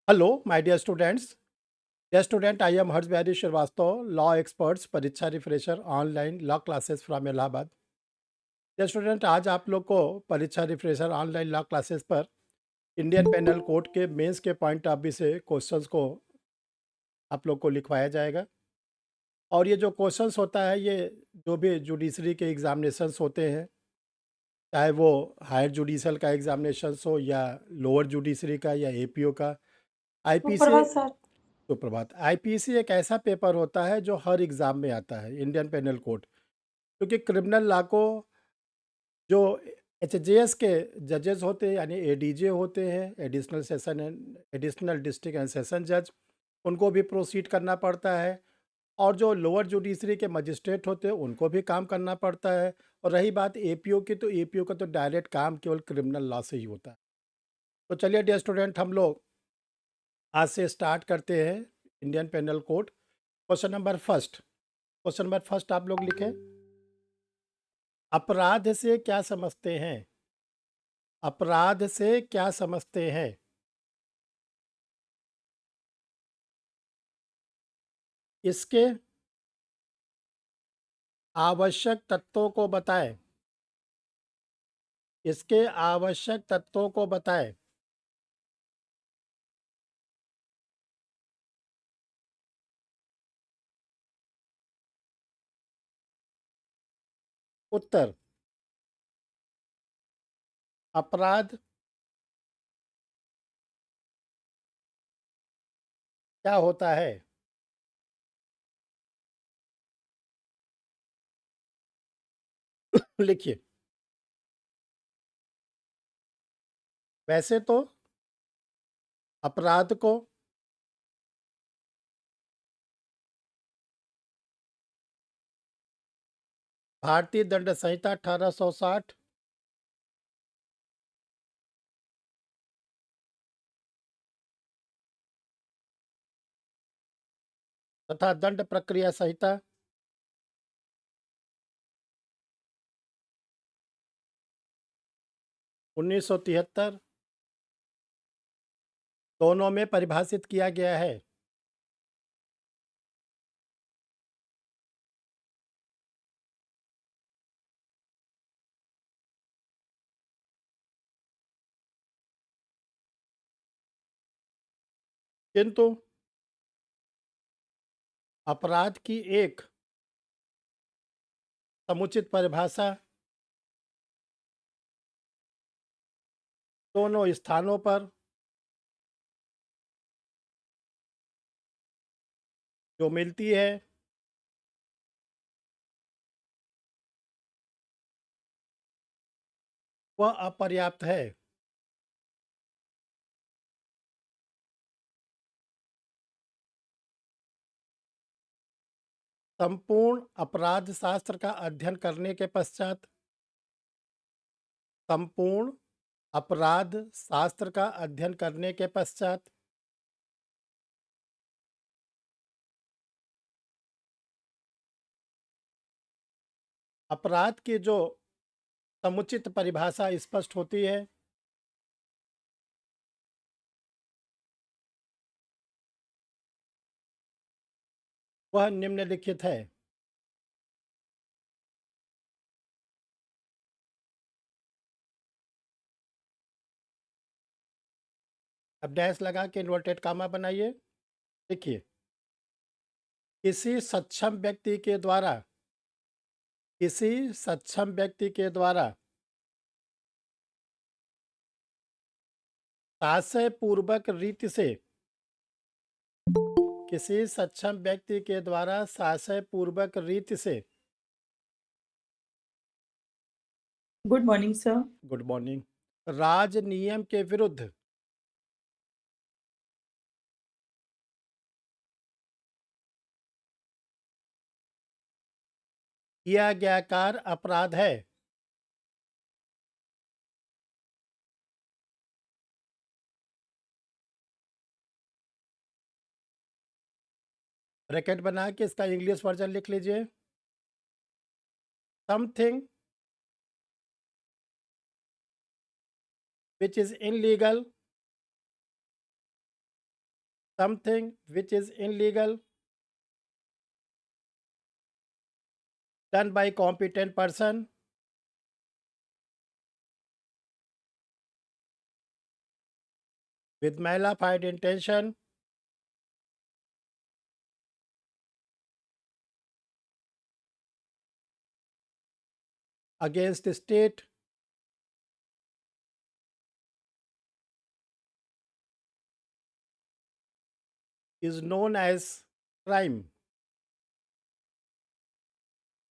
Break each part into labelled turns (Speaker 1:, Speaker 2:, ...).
Speaker 1: Hello, my dear students. Dear student, I am Harshbihari Srivastava, law experts, Pariksha refresher online law classes from Allahabad. Dear student, आज आप लोग को Pariksha refresher online law classes पर Indian penal code के mains के point of view से questions को आप लोग को लिखवाया जाएगा। और ये जो क्वेश्चंस होता है, ये जो भी जुडिशरी के एग्जामिनेशंस होते हैं, चाहे वो हायर जुडिशल का एग्जामिनेशंस हो या लोअर जुडिशरी का या एपीओ का, आईपीसी।
Speaker 2: सुप्रभात सर।
Speaker 1: सुप्रभात। आईपीसी एक ऐसा पेपर होता है जो हर एग्जाम में आता है, इंडियन पेनल कोड। क्योंकि क्रिमिनल लॉ को जो एचजेएस के जजेस होते हैं, यानी एडीजे होते हैं, additional session and additional district and session जज, उनको भी प्रोसीड करना पड़ता है। और जो लोअर जुडिशरी के मजिस्ट्रेट होते हैं, उनको भी काम करना पड़ता है। और रही बात एपीओ की, तो एपीओ का तो डायरेक्ट काम केवल क्रिमिनल लॉ से ही होता है। तो चलिए डियर स्टूडेंट, हम लोग आज से स्टार्ट करते हैं Indian penal code. Question number first आप लोग लिखें। अपराध से क्या समझते हैं? अपराध से क्या समझते हैं? इसके आवश्यक तत्वों को बताएं। इसके आवश्यक तत्वों को बताएं। उत्तर: अपराध क्या होता है? लिखिए। वैसे तो अपराध को भारतीय दंड संहिता 1860 तथा दंड प्रक्रिया संहिता 1973 दोनों में परिभाषित किया गया है। किंतु अपराध की एक समुचित परिभाषा दोनों स्थानों पर जो मिलती है, वह अपर्याप्त है। संपूर्ण अपराध शास्त्र का अध्ययन करने के पश्चात संपूर्ण अपराध शास्त्र का अध्ययन करने के पश्चात अपराध की जो समुचित परिभाषा स्पष्ट होती है, वह निम्नलिखित है। अब डैश लगा के इन्वर्टेड कामा बनाइए। देखिए, किसी सक्षम व्यक्ति के द्वारा किसी सक्षम व्यक्ति के द्वारा साशय पूर्वक रीति से किसी सक्षम व्यक्ति के द्वारा साशय पूर्वक रीति से
Speaker 2: good morning sir.
Speaker 1: Good morning, राज नियम के विरुद्ध किया गया कार्य अपराध है। ब्रैकेट बना के इसका इंग्लिश वर्जन लिख लीजिए। Something which is illegal something which is illegal done by competent person with malafide intention against the state is known as crime.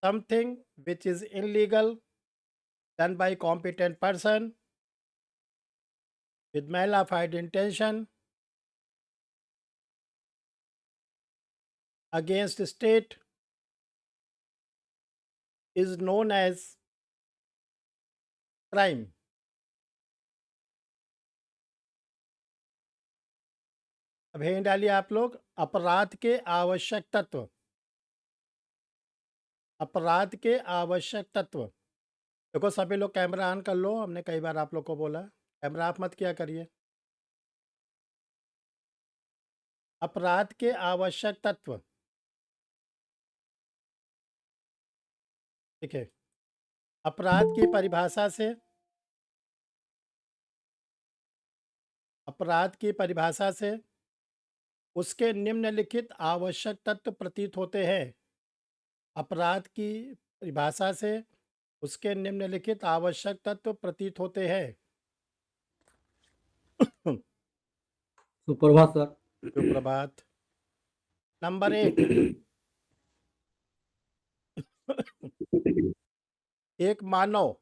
Speaker 1: Something which is illegal done by competent person with malafide intention against the state is known as crime. अब heading डालिए आप लोग, अपराध के आवश्यक तत्व। अपराध के आवश्यक तत्व। देखो सभी लोग कैमरा ऑन कर लो, हमने कई बार आप लोग को बोला कैमरा ऑफ मत किया करिए। अपराध के आवश्यक तत्व, ठीक है। अपराध की परिभाषा से, अपराध की परिभाषा से उसके निम्नलिखित आवश्यक तत्व प्रतीत होते हैं। अपराध की परिभाषा से उसके निम्नलिखित आवश्यक तत्व प्रतीत होते हैं।
Speaker 3: सुप्रभात सर।
Speaker 1: सुप्रभात। नंबर 1, एक मानव।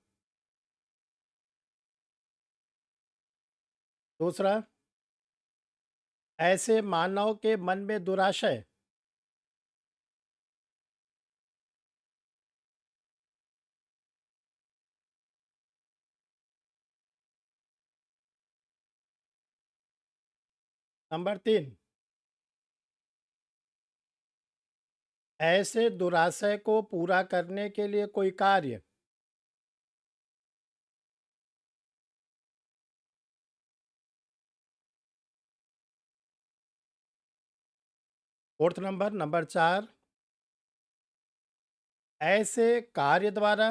Speaker 1: दूसरा, ऐसे मानव के मन में दुराशय। नंबर 3, ऐसे दुराशय को पूरा करने के लिए कोई कार्य। फोर्थ नंबर, नंबर 4, ऐसे कार्य द्वारा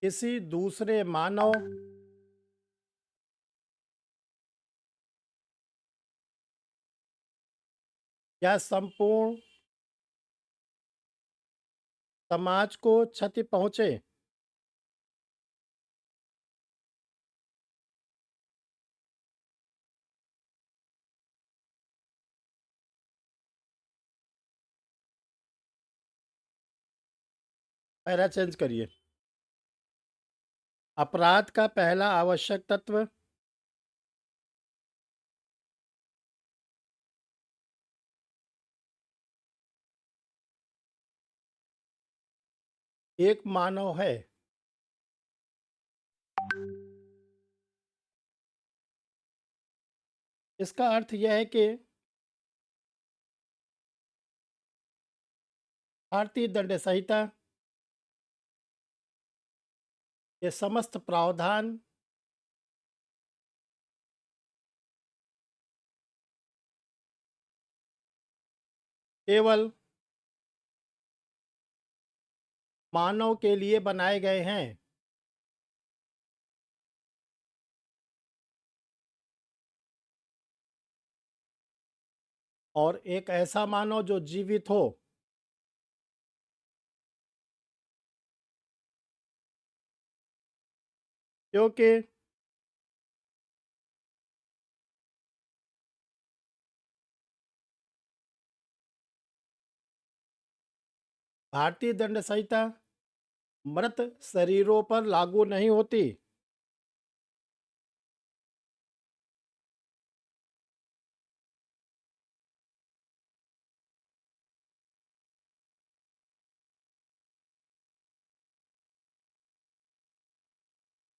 Speaker 1: किसी दूसरे मानव या संपूर्ण समाज को क्षति पहुंचे। पैरा चेंज करिए। अपराध का पहला आवश्यक तत्व एक मानव है। इसका अर्थ यह है कि भारतीय दंड संहिता के समस्त प्रावधान केवल मानव के लिए बनाए गए हैं। और एक ऐसा मानव जो जीवित हो, क्योंकि भारतीय दंड संहिता मृत शरीरों पर लागू नहीं होती।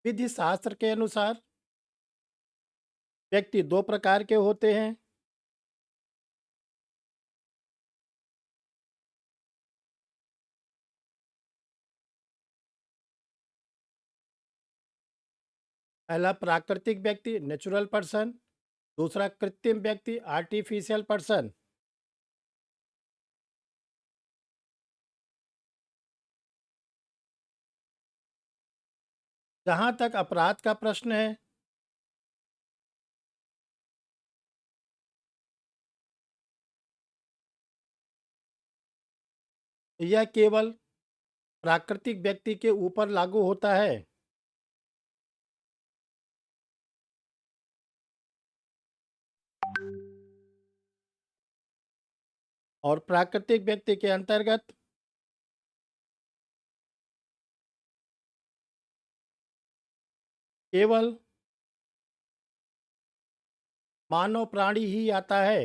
Speaker 1: विधि शास्त्र के अनुसार व्यक्ति दो प्रकार के होते हैं। पहला प्राकृतिक व्यक्ति नेचुरल पर्सन, दूसरा कृत्रिम व्यक्ति आर्टिफिशियल पर्सन। जहाँ तक अपराध का प्रश्न है, यह केवल प्राकृतिक व्यक्ति के ऊपर लागू होता है। और प्राकृतिक व्यक्ति के अंतर्गत केवल मानव प्राणी ही आता है।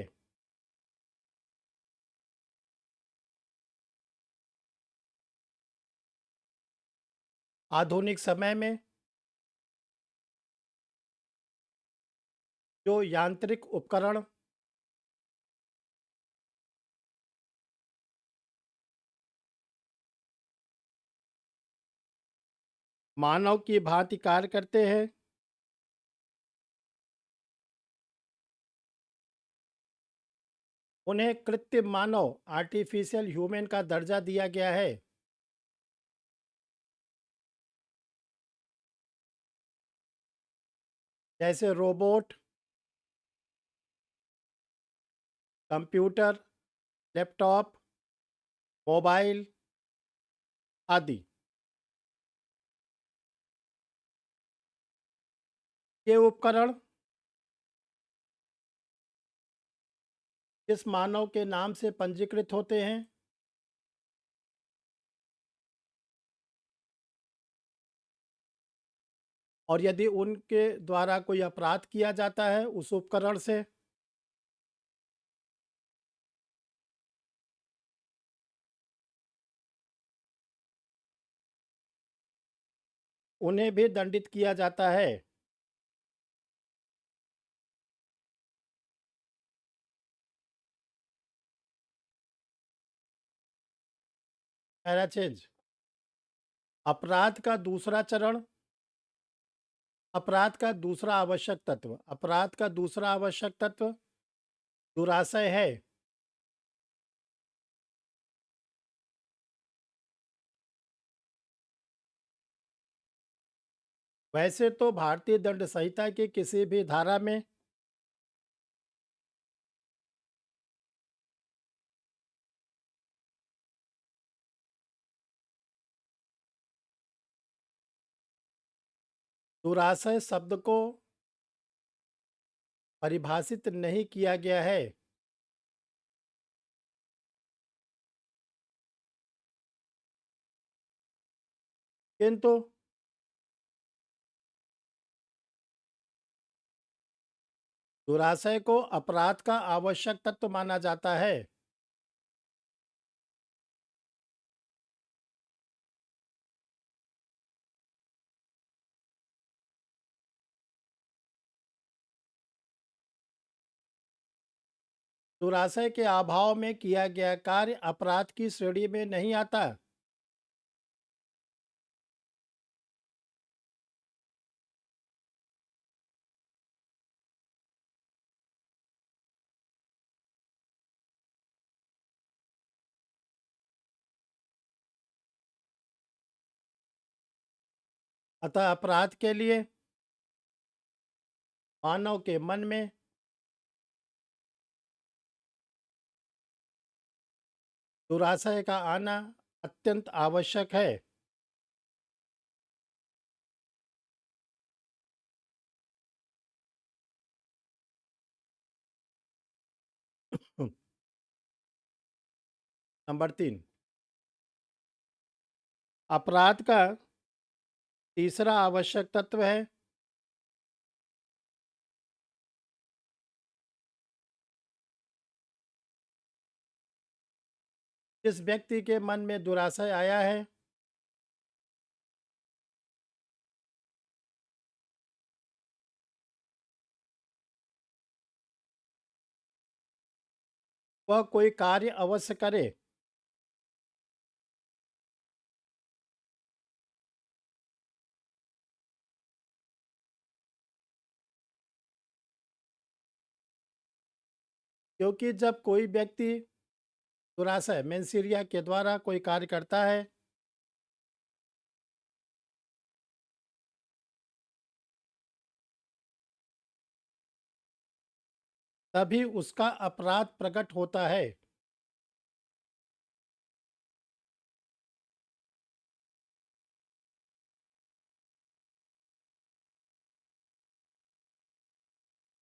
Speaker 1: आधुनिक समय में जो यांत्रिक उपकरण मानव की भांति कार्य करते हैं, उन्हें कृत्रिम मानव आर्टिफिशियल ह्यूमन का दर्जा दिया गया है। जैसे रोबोट, कंप्यूटर, लैपटॉप, मोबाइल आदि। ये उपकरण किस मानव के नाम से पंजीकृत होते हैं और यदि उनके द्वारा कोई अपराध किया जाता है उस उपकरण से, उन्हें भी दंडित किया जाता है। पैराचेज। अपराध का दूसरा चरण। अपराध का दूसरा आवश्यक तत्व दुराशय है। वैसे तो भारतीय दंड संहिता की किसी भी धारा में दुराशय शब्द को परिभाषित नहीं किया गया है, किंतु दुराशय को अपराध का आवश्यक तत्व माना जाता है। दुराशय के अभाव में किया गया कार्य अपराध की श्रेणी में नहीं आता। अतः अपराध के लिए मानव के मन में दुराशय का आना अत्यंत आवश्यक है। नंबर 3, अपराध का तीसरा आवश्यक तत्व है जिस व्यक्ति के मन में दुराशय आया है वह कोई कार्य अवश्य करे। क्योंकि जब कोई व्यक्ति दुराशय मेंसीरिया के द्वारा कोई कार्य करता है, तभी उसका अपराध प्रकट होता है।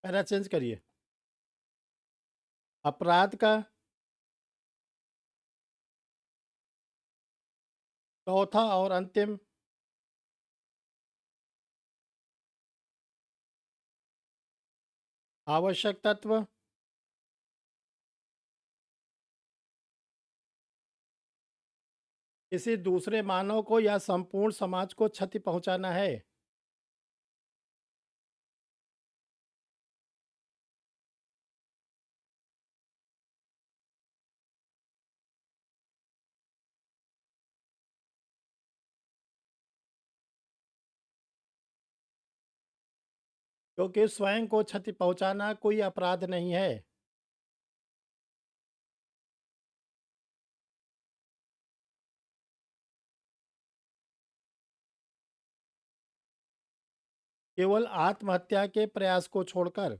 Speaker 1: पैरा चेंज करिए। अपराध का चौथा और अंतिम आवश्यक तत्व किसी दूसरे मानव को या संपूर्ण समाज को क्षति पहुंचाना है। क्योंकि स्वयं को क्षति पहुंचाना कोई अपराध नहीं है। केवल आत्महत्या के प्रयास को छोड़कर।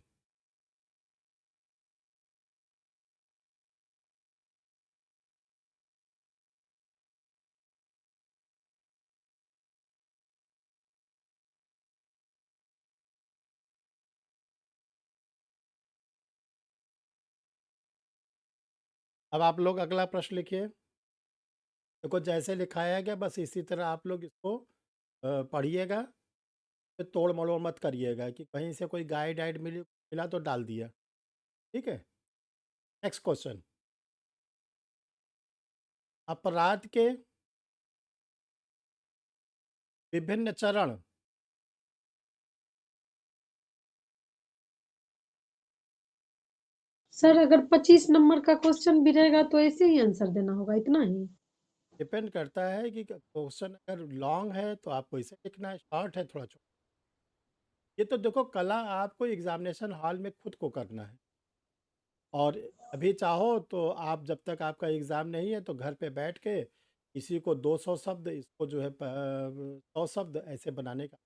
Speaker 1: अब आप लोग अगला प्रश्न लिखिए। देखो जैसे लिखाया गया बस इसी तरह आप लोग इसको पढ़िएगा। फिर तोड़ मरोड़ मत करिएगा कि कहीं से कोई गाइड वाइड मिला तो डाल दिया। ठीक है। Next question. अपराध के विभिन्न चरण।
Speaker 3: सर अगर 25 नंबर का क्वेश्चन भी रहेगा तो ऐसे ही आंसर देना होगा, इतना ही?
Speaker 1: डिपेंड करता है कि क्वेश्चन अगर लॉन्ग है तो आपको इसे लिखना है, शॉर्ट है थोड़ा छोटा। ये तो देखो कला आपको एग्जामिनेशन हॉल में खुद को करना है। और अभी चाहो तो आप जब तक आपका एग्ज़ाम नहीं है तो घर पे बैठ के इसी को 200 शब्द, इसको जो है 100 शब्द ऐसे बनाने का।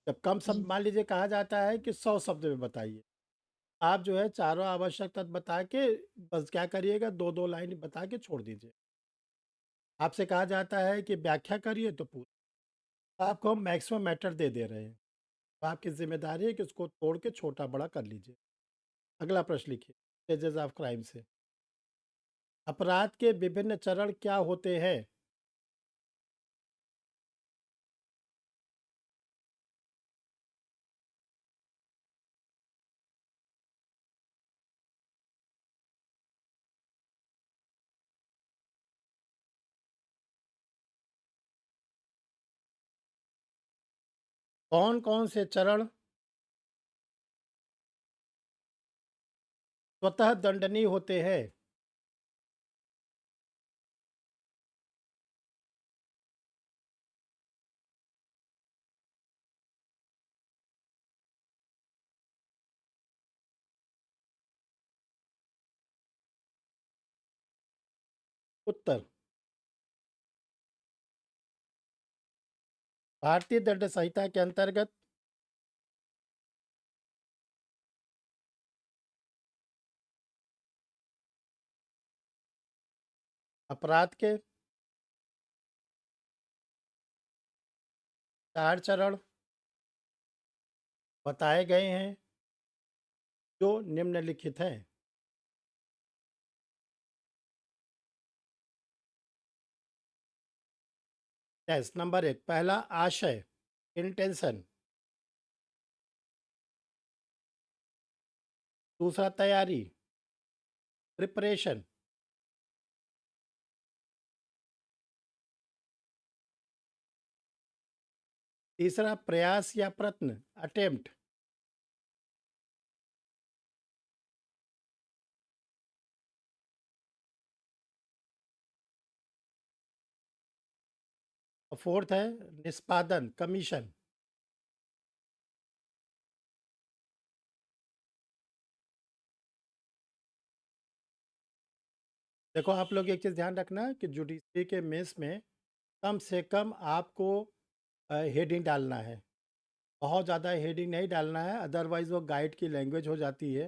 Speaker 1: जब कम शब्द
Speaker 3: जी।
Speaker 1: मान लीजिए कहा जाता है कि 100 शब्द में बताइए, आप जो है चारों आवश्यक तत्व बता के बस क्या करिएगा, 2-2 लाइन बता के छोड़ दीजिए। आपसे कहा जाता है कि व्याख्या करिए तो आपको हम मैक्सिमम मैटर दे रहे हैं। तो आपकी ज़िम्मेदारी है कि उसको तोड़ के छोटा-बड़ा कर लीजिए। अगला प्रश्न लिखिए, स्टेजेस ऑफ क्राइम से। अपराध के विभिन्न चरण क्या होते हैं? कौन-कौन से चरण स्वतः दंडनीय होते हैं? उत्तर भारतीय दंड संहिता के अंतर्गत अपराध के 4 चरण बताए गए हैं जो निम्नलिखित हैं। टेस्ट नंबर 1, पहला आशय, इंटेंशन। दूसरा तैयारी, प्रिपरेशन। तीसरा प्रयास या प्रयत्न, अटेम्प्ट। और फोर्थ है निष्पादन, कमीशन। देखो आप लोग एक चीज़ ध्यान रखना कि जुडिशरी के मेंस में कम से कम आपको हेडिंग डालना है। बहुत ज़्यादा हेडिंग नहीं डालना है, अदरवाइज़ वो गाइड की लैंग्वेज हो जाती है।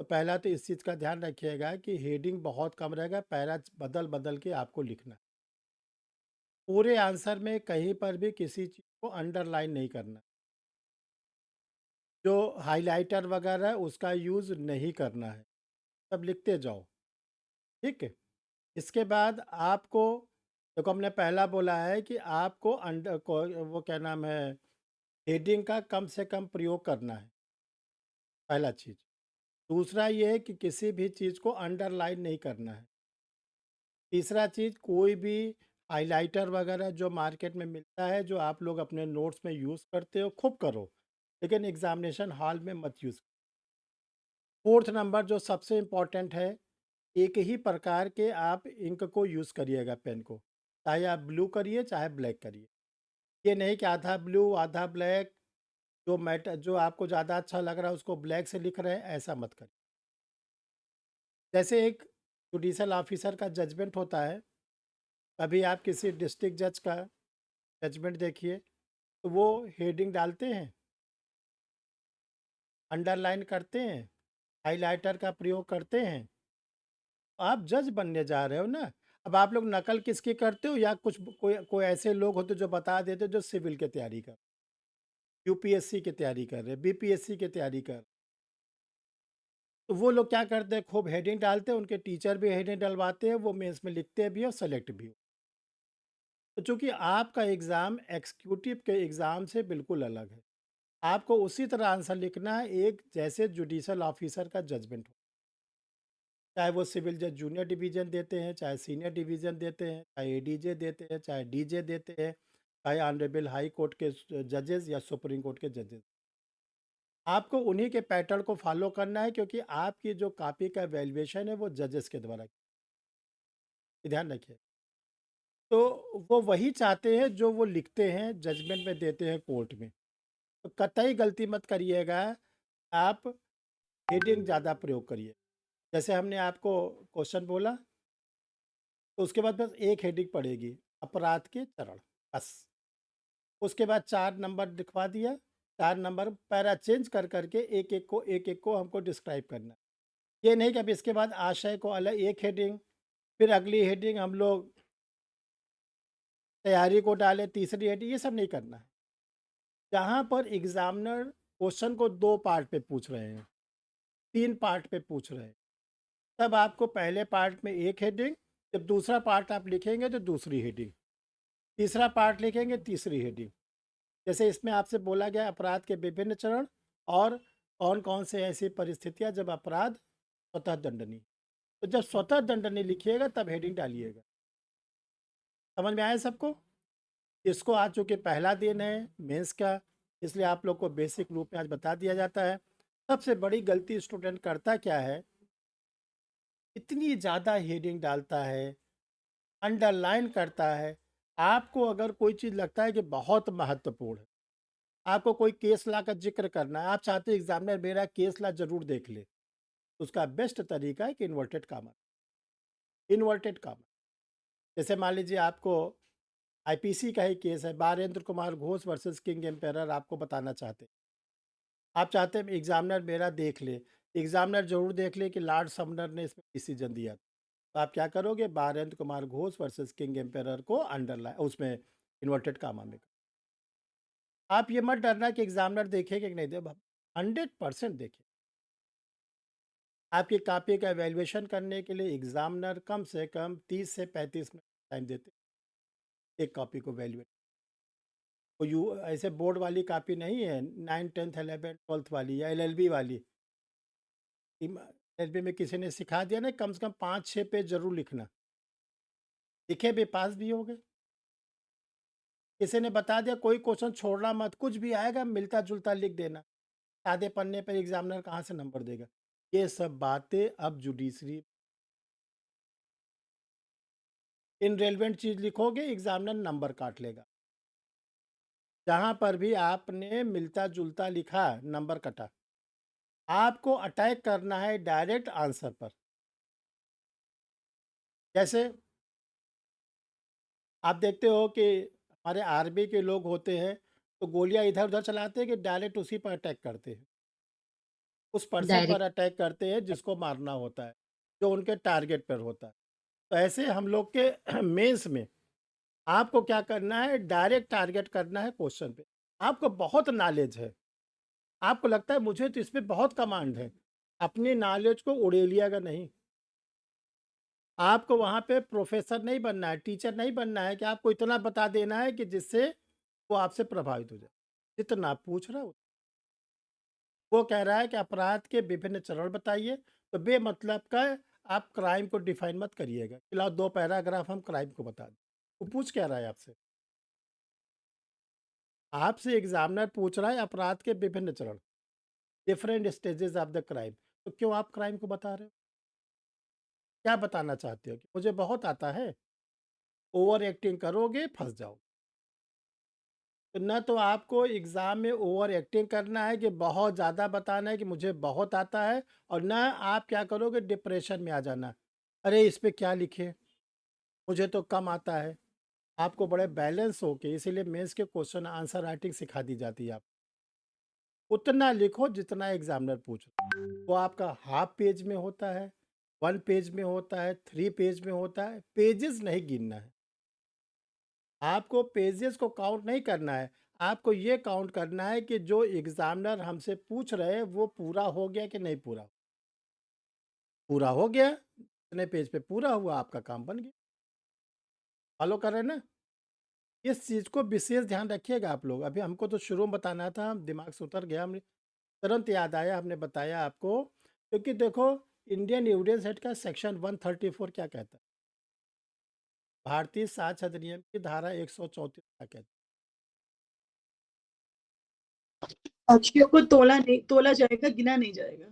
Speaker 1: तो पहला तो इस चीज़ का ध्यान रखिएगा कि हेडिंग बहुत कम रहेगा, पैरा बदल-बदल के आपको लिखना है। पूरे आंसर में कहीं पर भी किसी चीज़ को अंडरलाइन नहीं करना। जो हाइलाइटर वगैरह है उसका यूज़ नहीं करना है, सब लिखते जाओ, ठीक है? इसके बाद आपको देखो हमने पहला बोला है कि आपको वो क्या नाम है, हेडिंग का कम से कम प्रयोग करना है, पहला चीज़। दूसरा ये है कि किसी भी चीज़ को अंडरलाइन नहीं करना है। तीसरा चीज़ कोई भी हाइलाइटर वगैरह जो मार्केट में मिलता है, जो आप लोग अपने नोट्स में यूज़ करते हो, खूब करो, लेकिन एग्ज़ामिनेशन हॉल में मत यूज़। फोर्थ नंबर जो सबसे इम्पोर्टेंट है, एक ही प्रकार के आप इंक को यूज़ करिएगा पेन को, चाहे आप ब्लू करिए, चाहे ब्लैक करिए। ये नहीं कि आधा ब्लू, आधा ब्लैक, जो आपको ज़्यादा अच्छा लग रहा है उसको ब्लैक से लिख रहे हैं, ऐसा मत करिए। जैसे एक जुडिशियल ऑफिसर का जजमेंट होता है, कभी आप किसी डिस्ट्रिक्ट जज का जजमेंट देखिए, तो वो हेडिंग डालते हैं, अंडरलाइन करते हैं, हाइलाइटर का प्रयोग करते हैं। आप जज बनने जा रहे हो ना, अब आप लोग नकल किसकी करते हो, या कुछ कोई कोई ऐसे लोग होते जो बता देते जो सिविल की तैयारी कर, यूपीएससी की तैयारी कर रहे, बीपीएससी की तैयारी कर। तो वो लोग क्या करते हैं, खूब हेडिंग डालते हैं, उनके टीचर भी हेडिंग डलवाते हैं, वो मेंस में लिखते भी हैं और सेलेक्ट भी हो। तो चूंकि आपका एग्ज़ाम एग्जीक्यूटिव के एग्ज़ाम से बिल्कुल अलग है, आपको उसी तरह आंसर लिखना है एक जैसे जुडिशियल ऑफिसर का जजमेंट हो। चाहे वो सिविल जज जूनियर डिवीज़न देते हैं, चाहे सीनियर डिवीज़न देते हैं, चाहे एडीजे देते हैं, चाहे डीजे देते हैं, चाहे ऑनरेबल हाई कोर्ट के जजेस या सुप्रीम कोर्ट के जजेस। आपको उन्हीं के पैटर्न को फॉलो करना है, क्योंकि आपकी जो कॉपी का वैल्यूएशन है वो जजेस के द्वारा, ये ध्यान रखिए। तो वो वही चाहते हैं जो वो लिखते हैं, जजमेंट में देते हैं कोर्ट में। तो कतई गलती मत करिएगा, आप हेडिंग ज़्यादा प्रयोग करिए। जैसे हमने आपको क्वेश्चन बोला, तो उसके बाद बस एक हेडिंग पड़ेगी, अपराध के चरण, बस। उसके बाद 4 नंबर लिखवा दिया, 4 नंबर पैरा चेंज कर करके एक-एक को हमको डिस्क्राइब करना है। ये नहीं कि अब इसके बाद आशय को अलग एक हेडिंग, फिर अगली हेडिंग हम लोग तैयारी को डालें, तीसरी हेडिंग, ये सब नहीं करना है। जहाँ पर एग्ज़ामिनर क्वेश्चन को 2 पार्ट में पूछ रहे हैं, 3 पार्ट में पूछ रहे हैं, तब आपको पहले पार्ट में एक हेडिंग, जब दूसरा पार्ट आप लिखेंगे तो दूसरी हेडिंग, तीसरा पार्ट लिखेंगे तीसरी हेडिंग। जैसे इसमें आपसे बोला गया अपराध के विभिन्न चरण और कौन-कौन से ऐसी परिस्थितियाँ जब अपराध स्वतः दंडनीय। तो जब स्वतः दंडनीय लिखिएगा तब हेडिंग डालिएगा। समझ में आया सबको? इसको आज चूँकि पहला दिन है मेंस का, इसलिए आप लोग को बेसिक रूप में आज बता दिया जाता है। सबसे बड़ी गलती स्टूडेंट करता क्या है, इतनी ज़्यादा हेडिंग डालता है, अंडरलाइन करता है। आपको अगर कोई चीज़ लगता है कि बहुत महत्वपूर्ण है, आपको कोई केस लॉ का ज़िक्र करना है, आप चाहते हो एग्ज़ामिनर मेरा केस लॉ ज़रूर देख ले, तो उसका बेस्ट तरीका है कि इन्वर्टेड कॉमा। जैसे मान लीजिए आपको आईपीसी का ही केस है, Barendra Kumar Ghosh versus King Emperor, आपको बताना चाहते हैं। आप चाहते हैं एग्ज़ामिनर मेरा देख ले, एग्ज़ामिनर ज़रूर देख ले कि लॉर्ड समनर ने इसमें डिसीजन दिया। तो आप क्या करोगे, Barendra Kumar Ghosh versus King Emperor को अंडरलाइन उसमें इन्वर्टेड कॉमा में। आप ये मत डरना कि एग्ज़ामिनर देखेगा कि नहीं, दे 100% देखे। आपकी कॉपी का वैल्यूएशन करने के लिए एग्ज़ामिनर कम से कम 30 से 35 मिनट टाइम देते हैं, एक कॉपी को वैल्यूएट। वो यू ऐसे बोर्ड वाली कॉपी नहीं है, 9, 10th, 11th, 12th वाली या एलएलबी वाली। एलएलबी में किसी ने सिखा दिया ना, कम से कम 5-6 पेज ज़रूर लिखना, लिखे भी पास भी हो गए। किसी ने बता दिया कोई क्वेश्चन छोड़ना मत, कुछ भी आएगा मिलता-जुलता लिख देना। सादे पन्ने पर एग्ज़ामिनर कहाँ से नंबर देगा? ये सब बातें अब जुडिशरी, इर्रेलेवेंट चीज़ लिखोगे एग्ज़ामिनर नंबर काट लेगा। जहाँ पर भी आपने मिलता-जुलता लिखा, नंबर कटा। आपको अटैक करना है डायरेक्ट आंसर पर। जैसे आप देखते हो कि हमारे आर्मी के लोग होते हैं, तो गोलियाँ इधर-उधर चलाते हैं कि डायरेक्ट उसी पर अटैक करते हैं। उस पर्सन पर
Speaker 3: डायरेक्ट
Speaker 1: अटैक करते हैं जिसको मारना होता है, जो उनके टारगेट पर होता है। तो ऐसे हम लोग के मेंस में आपको क्या करना है, डायरेक्ट टारगेट करना है क्वेश्चन पे। आपको बहुत नॉलेज है, आपको लगता है मुझे तो इसमें बहुत कमांड है, अपनी नॉलेज को उड़ेलिएगा नहीं। आपको वहाँ पे प्रोफ़ेसर नहीं बनना है, टीचर नहीं बनना है कि आपको इतना बता देना है कि जिससे वो आपसे प्रभावित हो जाए। जितना आप पूछ रहे हो, वो कह रहा है कि अपराध के विभिन्न चरण बताइए, तो बेमतलब का आप क्राइम को डिफ़ाइन मत करिएगा। कि लाओ 2 पैराग्राफ हम क्राइम को बता दें। वो पूछ क्या रहा है आपसे? आपसे एग्ज़ामिनर पूछ रहा है अपराध के विभिन्न चरण, different stages of the crime. तो क्यों आप क्राइम को बता रहे हो? क्या बताना चाहते हो कि मुझे बहुत आता है, ओवर एक्टिंग करोगे फँस जाओगे। तो ना तो आपको एग्ज़ाम में ओवर एक्टिंग करना है कि बहुत ज़्यादा बताना है कि मुझे बहुत आता है, और ना आप क्या करोगे डिप्रेशन में आ जाना। अरे इस पे क्या लिखें? मुझे तो कम आता है। आपको बड़े बैलेंस होके इसीलिए मेंस के क्वेश्चन आंसर राइटिंग सिखा दी जाती है आप। उतना लिखो जितना एग्ज़ामिनर पूछ रहा है। वो आपका हाफ पेज में होता है, 1 पेज में होता है, 3 पेज में होता है, पेजेज़ नहीं गिनना है। आपको पेजेज़ को काउंट नहीं करना है, आपको ये काउंट करना है कि जो एग्ज़ामिनर हमसे पूछ रहे हैं वो पूरा हो गया कि नहीं पूरा। पूरा हो गया, इतने पेज पे पूरा हुआ, आपका काम बन गया। फ़ॉलो कर रहे हैं ना? इस चीज़ को विशेष ध्यान रखिएगा आप लोग। अभी हमको तो शुरू में बताना था, दिमाग से उतर गया, हमने तुरंत याद आया, हमने बताया आपको, क्योंकि देखो इंडियन एविडेंस एक्ट का सेक्शन 134 क्या कहता है? भारतीय साक्ष्य अधिनियम की धारा 134 क्या कहती है?
Speaker 2: साक्षियों को तोला जाएगा, गिना नहीं जाएगा।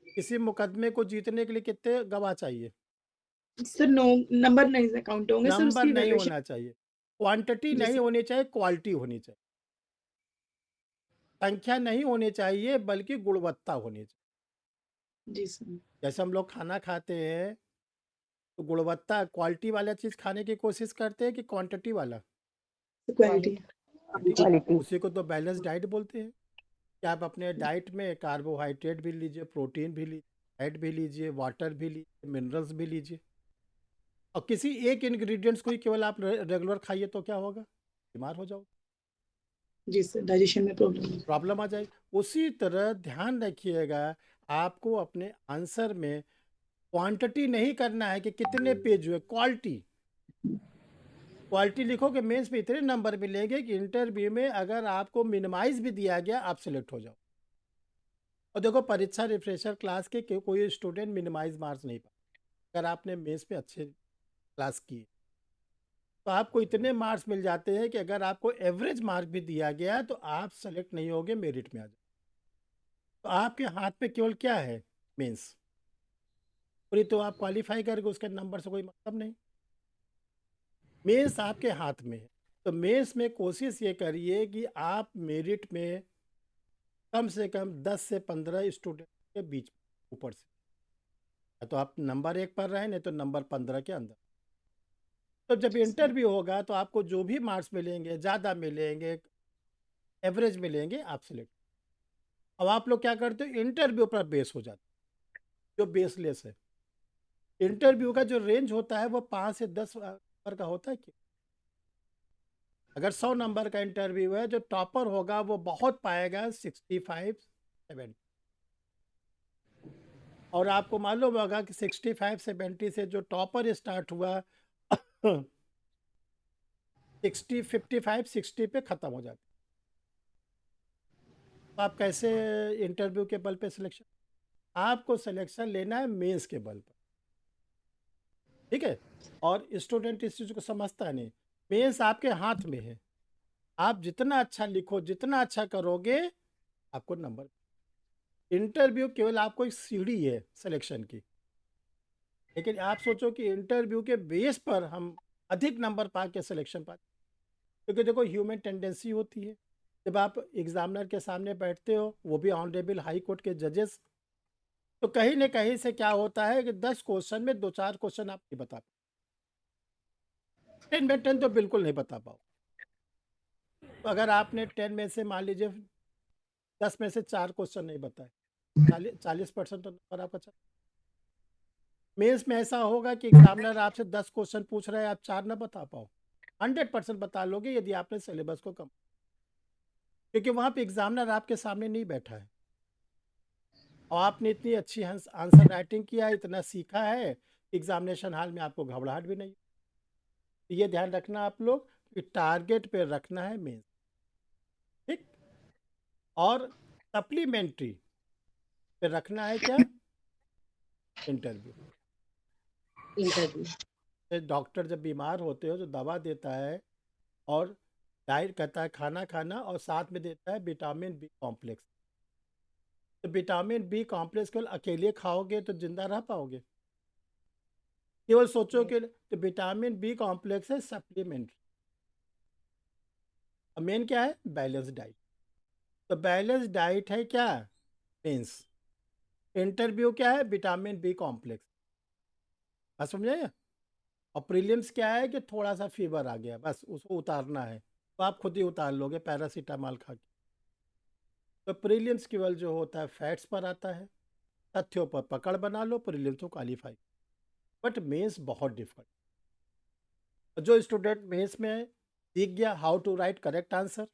Speaker 1: किसी मुकदमे को जीतने के लिए कितने गवाह चाहिए?
Speaker 2: सर नो, नंबर नहीं से काउंट होंगे सर,
Speaker 1: नंबर
Speaker 2: उसकी
Speaker 1: नहीं
Speaker 2: वैल्यूएशन।
Speaker 1: होना चाहिए, क्वांटिटी
Speaker 2: जी
Speaker 1: नहीं
Speaker 2: सर।
Speaker 1: होनी चाहिए, क्वालिटी होनी चाहिए। संख्या नहीं होनी चाहिए बल्कि गुणवत्ता होनी चाहिए।
Speaker 2: जी सर।
Speaker 1: जैसे हम लोग खाना खाते हैं, तो गुणवत्ता क्वालिटी वाला चीज़ खाने की कोशिश करते हैं कि क्वांटिटी वाला?
Speaker 2: क्वालिटी।
Speaker 1: क्वालिटी वाला। उसी को तो बैलेंस डाइट बोलते हैं कि आप अपने डाइट में कार्बोहाइड्रेट भी लीजिए, प्रोटीन भी लीजिए, फैट भी लीजिए, वाटर भी लीजिए, मिनरल्स भी लीजिए। और किसी एक इंग्रेडिएंट्स को ही केवल आप रेगुलर खाइए तो क्या होगा? बीमार हो जाओगे,
Speaker 2: जी सर, डाइजेशन में प्रॉब्लम है।
Speaker 1: प्रॉब्लम आ जाएगी। उसी तरह ध्यान रखिएगा, आपको अपने आंसर में क्वांटिटी नहीं करना है कि कितने पेज हुए, क्वालिटी। क्वालिटी लिखो कि मेंस में इतने नंबर मिलेंगे कि इंटरव्यू में अगर आपको मिनिमाइज भी दिया गया आप सिलेक्ट हो जाओ। और देखो परीक्षा रिफ्रेशर क्लास के कोई स्टूडेंट मिनिमाइज मार्क्स नहीं पाए। अगर आपने मेंस में अच्छे क्लास किए तो आपको इतने मार्क्स मिल जाते हैं कि अगर आपको एवरेज मार्क भी दिया गया तो आप सेलेक्ट नहीं होगे, मेरिट में आ जाओ। तो आपके हाथ में केवल क्या है? मेंस। पूरी तो आप क्वालिफाई करके उसके नंबर से कोई मतलब नहीं। मेंस आपके हाथ में है। तो मेंस में कोशिश ये करिए कि आप मेरिट में कम से कम 10 से 15 स्टूडेंट के बीच ऊपर से, या तो आप नंबर 1 पर रहें, नहीं तो नंबर 15 के अंदर। तो जब
Speaker 2: जी सर।
Speaker 1: इंटरव्यू होगा तो आपको जो भी मार्क्स मिलेंगे, ज़्यादा मिलेंगे, एवरेज मिलेंगे, आप सिलेक्ट। अब आप लोग क्या करते हो, इंटरव्यू पर बेस हो जाते हो, जो बेसलेस है। इंटरव्यू का जो रेंज होता है वो 5 से 10 नंबर का होता है कि अगर 100 नंबर का इंटरव्यू है, जो टॉपर होगा वो बहुत पाएगा 65 70। और आपको मालूम होगा कि 65 70 से जो टॉपर स्टार्ट हुआ 60 55 60 पे ख़त्म हो जाता है। तो आप कैसे इंटरव्यू के बल पे सिलेक्शन? आपको सिलेक्शन लेना है मेंस के बल पर, ठीक है? और स्टूडेंट इस चीज़ को समझता नहीं। मेंस आपके हाथ में है, आप जितना अच्छा लिखो, जितना अच्छा करोगे, आपको नंबर। इंटरव्यू केवल आपको एक सीढ़ी है सिलेक्शन की, लेकिन आप सोचो कि इंटरव्यू के बेस पर हम अधिक नंबर पा के सिलेक्शन पाते। क्योंकि देखो ह्यूमन टेंडेंसी होती है, जब आप एग्जामिनर के सामने बैठते हो, वो भी ऑनरेबल हाई कोर्ट के जजेस, तो कहीं न कहीं से क्या होता है कि 10 क्वेश्चन में 2-4 क्वेश्चन आप नहीं बता पाते। 10 में 10 तो बिल्कुल नहीं बता पाओ। तो अगर आपने 10 में से मान लीजिए 10 में से 4 क्वेश्चन नहीं बताए, 40% तो नंबर आपका चला। मेंस में ऐसा होगा कि एग्जामिनर आपसे 10 क्वेश्चन पूछ रहा है, आप 4 ना बता पाओ। 100% बता लोगे यदि आपने सिलेबस को कम, क्योंकि वहाँ पे एग्जामिनर आपके सामने नहीं बैठा है और आपने इतनी अच्छी आंसर राइटिंग किया है, इतना सीखा है, एग्जामिनेशन हॉल में आपको घबराहट भी नहीं। ये ध्यान रखना आप लोग कि टारगेट पे रखना है मेंस, ठीक। और सप्लीमेंट्री पे रखना है क्या, इंटरव्यू। डॉक्टर जब बीमार होते हो तो दवा देता है और डाइट कहता है खाना खाना, और साथ में देता है विटामिन बी कॉम्प्लेक्स। तो विटामिन बी कॉम्प्लेक्स केवल अकेले खाओगे तो जिंदा रह पाओगे? केवल सोचो कि तो विटामिन बी कॉम्प्लेक्स है सप्लीमेंट्री। मेन क्या है, बैलेंस डाइट। तो बैलेंस डाइट है क्या, मेंस। इंटरव्यू क्या है, विटामिन बी कॉम्प्लेक्स। बात समझे? और प्रीलिम्स क्या है कि थोड़ा सा फीवर आ गया, बस उसको उतारना है, तो आप खुद ही उतार लोगे पैरासीटामॉल खा के। तो प्रीलिम्स केवल जो होता है फैक्ट्स पर आता है, तथ्यों पर पकड़ बना लो, प्रीलिम्स तो क्वालिफाई। बट मेंस बहुत डिफिकल्ट। जो स्टूडेंट मेंस में सीख गया how to write correct answer,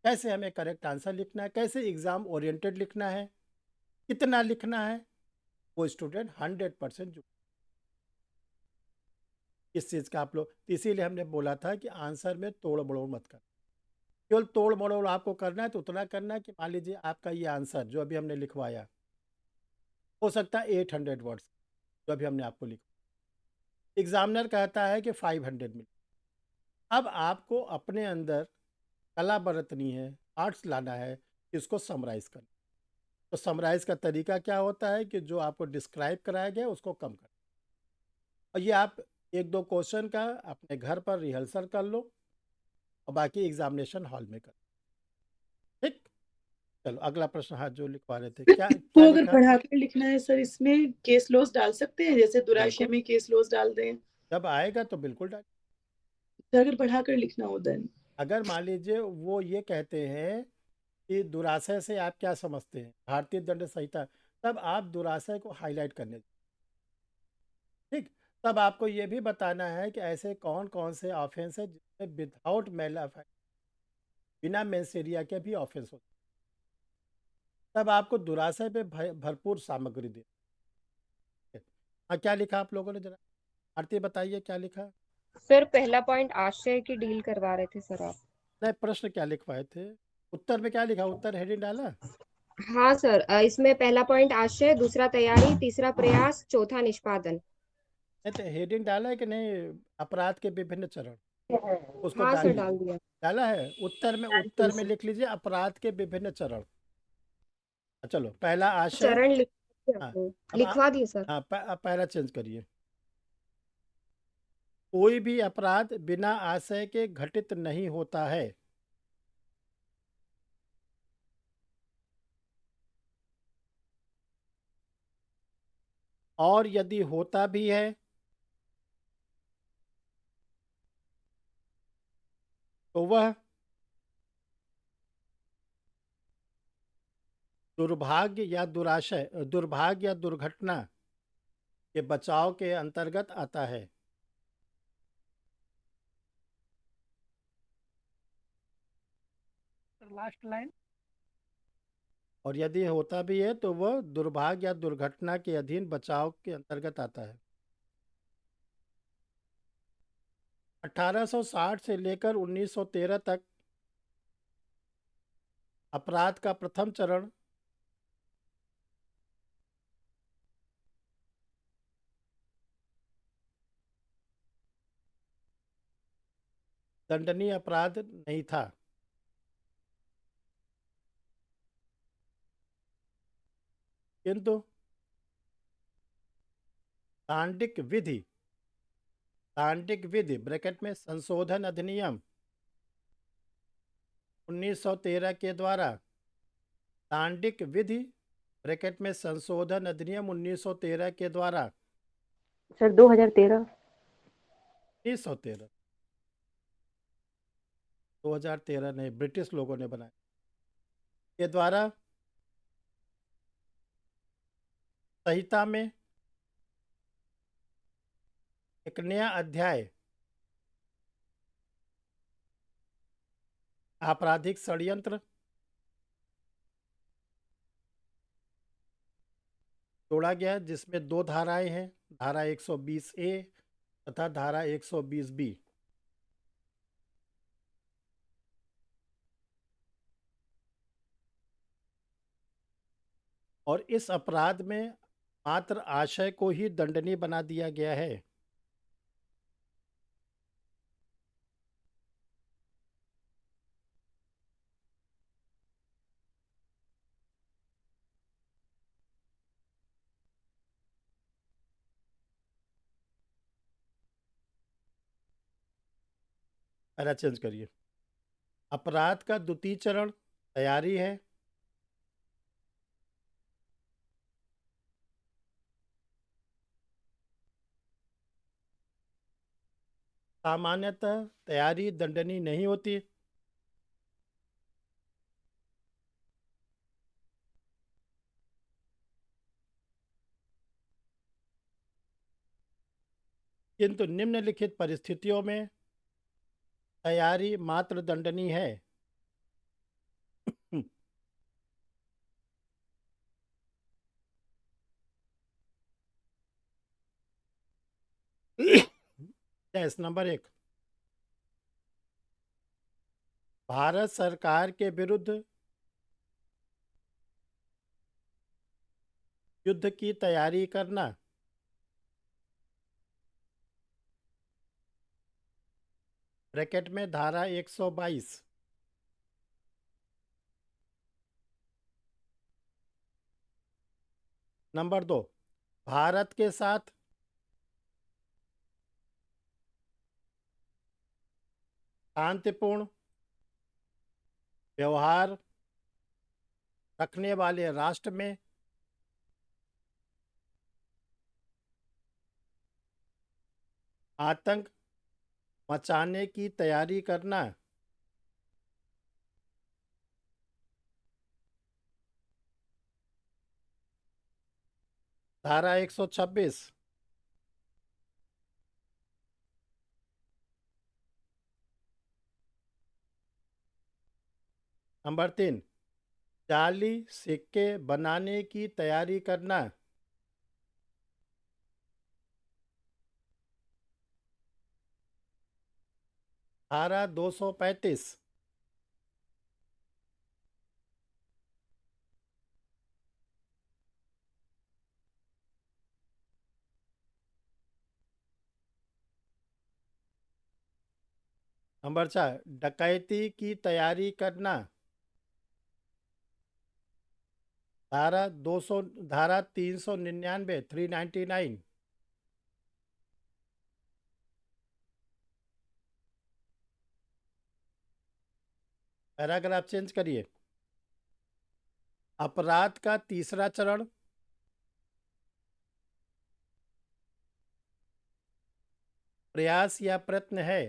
Speaker 1: कैसे हमें करेक्ट आंसर लिखना है, कैसे एग्जाम ओरिएंटेड लिखना है, कितना लिखना है, वो स्टूडेंट 100% जो इस चीज़ का आप लोग, इसीलिए हमने बोला था कि आंसर में तोड़ मड़ोड़ मत कर। केवल तोड़ मड़ोड़ आपको करना है तो उतना करना है कि मान लीजिए आपका ये आंसर जो अभी हमने लिखवाया हो सकता है 800 वर्ड्स, जो अभी हमने आपको लिखा, एग्जामिनर कहता है कि 500 मिले। अब आपको अपने अंदर कला बरतनी है, आर्ट्स लाना है, इसको समराइज करना। तो समराइज का तरीका क्या होता है कि जो आपको डिस्क्राइब कराया गया उसको कम कर, और ये आप 1-2 क्वेश्चन का अपने घर पर रिहर्सल कर लो और बाकी एग्जामिनेशन हॉल में कर, ठीक। चलो अगला प्रश्न, हाथ जो लिखवा रहे थे, क्या
Speaker 2: इसको
Speaker 1: क्या
Speaker 2: अगर
Speaker 1: लिखा?
Speaker 2: बढ़ाकर लिखना है सर, इसमें केस लॉस डाल सकते हैं, जैसे दुराशय
Speaker 1: बिल्कुल,
Speaker 2: में केस लॉस डाल दें?
Speaker 1: जब आएगा तो बिल्कुल डाल।
Speaker 2: तो अगर बढ़ाकर लिखना हो देन?
Speaker 1: अगर मान लीजिए वो ये कहते हैं कि दुराशय से आप क्या समझते हैं, भारतीय दंड संहिता, तब आप दुराशय को हाईलाइट करने, ठीक। तब आपको ये भी बताना है कि ऐसे कौन कौन से ऑफेंस है जिसमें विदाउट मेल, बिना मेंसेरिया के भी ऑफेंस होते हैं। तब आपको दुराशय पे भरपूर सामग्री दे। हाँ, क्या लिखा आप लोगों ने, जरा आरती बताइए क्या लिखा।
Speaker 4: सर पहला पॉइंट आशय की डील करवा रहे थे सर आप।
Speaker 1: नहीं, प्रश्न क्या लिखवाए थे, उत्तर में क्या लिखा, उत्तर हेडिंग डाला?
Speaker 4: हाँ सर, इसमें पहला पॉइंट आशय, दूसरा तैयारी, तीसरा प्रयास, चौथा निष्पादन।
Speaker 1: नहीं तो हेडिंग डाला है कि नहीं, अपराध के विभिन्न चरण, उसको
Speaker 4: हाँ
Speaker 1: डाल
Speaker 4: सर, डाल
Speaker 1: लीजिए।
Speaker 4: दिया।
Speaker 1: डाला है, उत्तर में लिख लीजिए अपराध के विभिन्न चरण। चलो पहला आशय।
Speaker 4: चरण लिख दिया
Speaker 1: हाँ,
Speaker 4: आपने।
Speaker 1: अब
Speaker 4: लिखवा दिए सर।
Speaker 1: हाँ, अब पहला चेंज करिए। कोई भी अपराध बिना आशय के घटित नहीं होता है। और यदि होता भी है तो वह दुर्भाग्य या दुर्घटना के बचाव के अंतर्गत आता है। Last line. और यदि होता भी है तो वह दुर्भाग्य या दुर्घटना के अधीन बचाव के अंतर्गत आता है। 1860 से लेकर 1913 तक अपराध का प्रथम चरण दंडनीय अपराध नहीं था, किंतु दांडिक विधि ब्रैकेट में संशोधन अधिनियम 1913 के द्वारा, दांडिक विधि ब्रैकेट में संशोधन अधिनियम 1913 के द्वारा
Speaker 4: सर 2013।
Speaker 1: 1913 2013 नहीं, ब्रिटिश लोगों ने बनाया। के द्वारा संहिता में एक नया अध्याय आपराधिक षड्यंत्र जोड़ा गया, जिसमें 2 धाराएं हैं, धारा 120 ए तथा धारा 120 बी। और इस अपराध में मात्र आशय को ही दंडनीय बना दिया गया है। पैरा चेंज करिए। अपराध का द्वितीय चरण तैयारी है। सामान्यतः तैयारी दंडनीय नहीं होती। किंतु निम्नलिखित परिस्थितियों में तैयारी मात्र दंडनीय है। यस, नंबर 1, भारत सरकार के विरुद्ध युद्ध की तैयारी करना। ब्रैकेट में धारा 122। नंबर 2, भारत के साथ शांतिपूर्ण व्यवहार रखने वाले राष्ट्र में आतंक मचाने की तैयारी करना। धारा 126। नंबर 3, जाली सिक्के बनाने की तैयारी करना। धारा 235। नंबर 4, डकैती की तैयारी करना। धारा 399 399। पैराग्राफ चेंज करिए। अपराध का तीसरा चरण प्रयास या प्रयत्न है।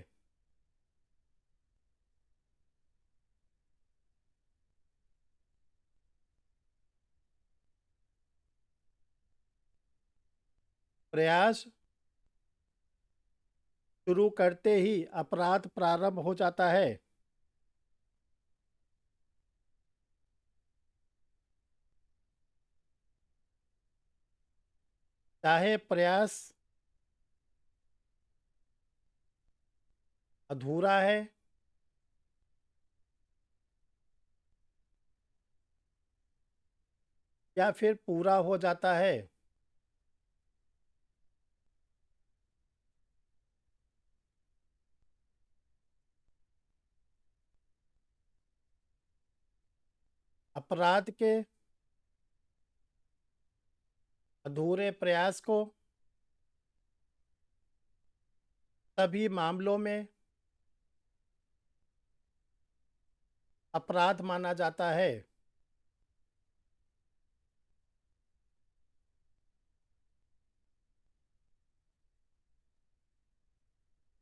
Speaker 1: प्रयास शुरू करते ही अपराध प्रारंभ हो जाता है। चाहे प्रयास अधूरा है या फिर पूरा हो जाता है, अपराध के अधूरे प्रयास को सभी मामलों में अपराध माना जाता है।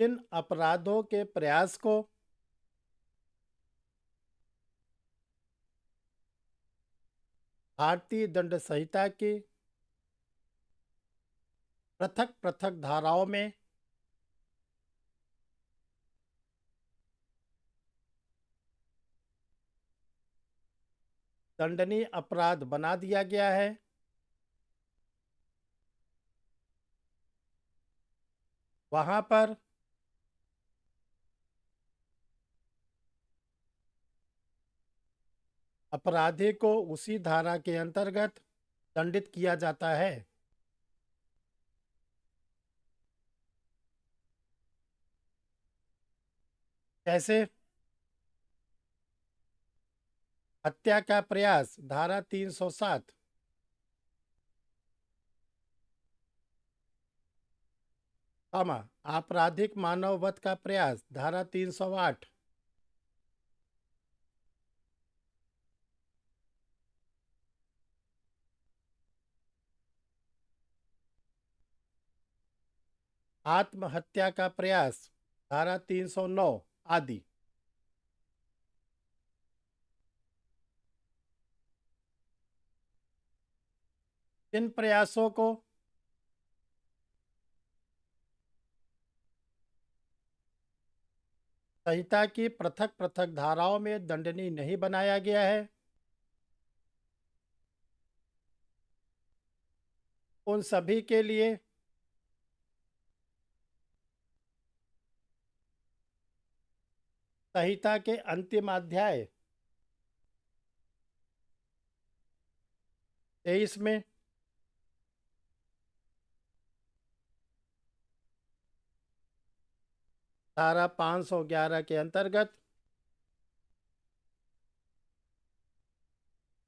Speaker 1: जिन अपराधों के प्रयास को भारतीय दंड संहिता की पृथक पृथक धाराओं में दंडनीय अपराध बना दिया गया है, वहां पर अपराधी को उसी धारा के अंतर्गत दंडित किया जाता है। जैसे हत्या का प्रयास धारा 307, आपराधिक मानव वध का प्रयास धारा 308, आत्महत्या का प्रयास धारा 309 आदि। इन प्रयासों को संहिता की पृथक पृथक धाराओं में दंडनीय नहीं बनाया गया है। उन सभी के लिए संहिता के अंतिम अध्याय 23 में धारा 511 के अंतर्गत